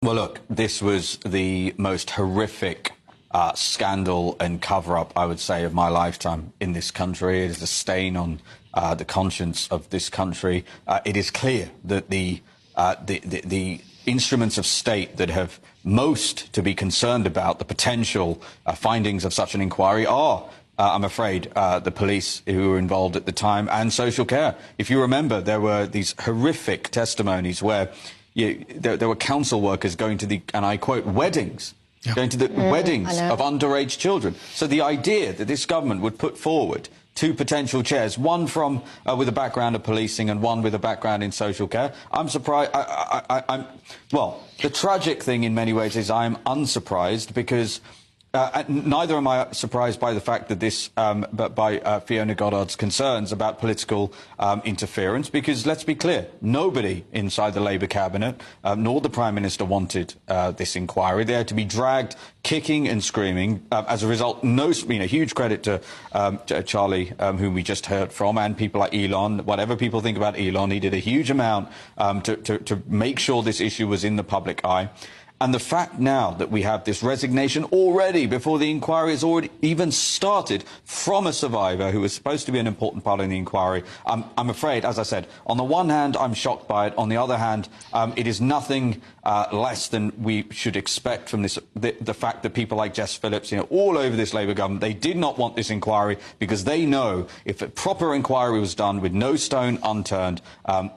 Well, look, this was the most horrific scandal and cover-up, I would say, of my lifetime in this country. It is a stain on the conscience of this country. It is clear that the instruments of state that have most to be concerned about the potential findings of such an inquiry are, I'm afraid, the police who were involved at the time and social care. If you remember, there were these horrific testimonies where there were council workers going to the, and I quote, weddings, going to the weddings of underage children. So the idea that this government would put forward two potential chairs, one from with a background of policing and one with a background in social care, I'm surprised. Well, the tragic thing in many ways is I'm unsurprised because neither am I surprised by the fact that this, but by Fiona Goddard's concerns about political interference, because let's be clear, nobody inside the Labour cabinet, nor the Prime Minister wanted this inquiry. They had to be dragged kicking and screaming. As a result, huge credit to Charlie, whom we just heard from, and people like Elon. Whatever people think about Elon, he did a huge amount to make sure this issue was in the public eye. And the fact now that we have this resignation already, before the inquiry has already even started, from a survivor who was supposed to be an important part of the inquiry, I'm afraid, as I said, on the one hand, I'm shocked by it. On the other hand, it is nothing less than we should expect from this, the fact that people like Jess Phillips, all over this Labour government, they did not want this inquiry because they know if a proper inquiry was done with no stone unturned,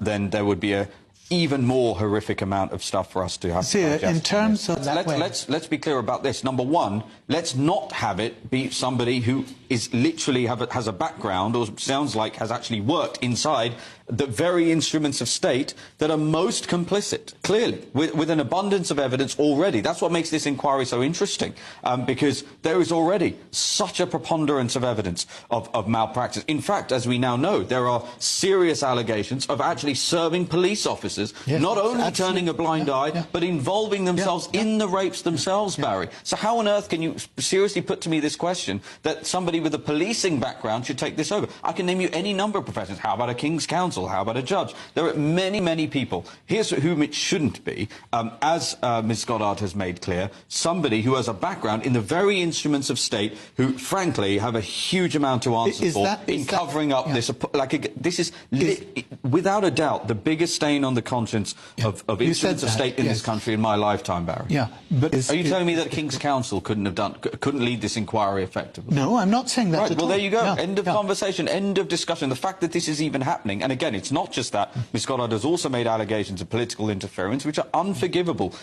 then there would be a even more horrific amount of stuff for us to have. See, in terms of let's be clear about this. Number one, let's not have it be somebody who is literally has a background, or sounds like has actually worked inside the very instruments of state that are most complicit, clearly, with an abundance of evidence already. That's what makes this inquiry so interesting, because there is already such a preponderance of evidence of malpractice. In fact, as we now know, there are serious allegations of actually serving police officers, not only turning a blind eye, but involving themselves in the rapes themselves, Barry. So how on earth can you seriously put to me this question that somebody with a policing background should take this over? I can name you any number of professions. How about a King's Counsel? How about a judge? There are many, many people. Here's whom it shouldn't be, as Ms. Goddard has made clear, somebody who has a background in the very instruments of state who, frankly, have a huge amount to answer for in covering up this. This is without a doubt the biggest stain on the conscience of instruments of state in this country in my lifetime, Barry. Yeah, but are you telling me that King's Counsel couldn't lead this inquiry effectively? No, I'm not saying that at all. Well, there you go. End of conversation. End of discussion. The fact that this is even happening, and again, it's not just that. Ms. Goddard has also made allegations of political interference, which are unforgivable.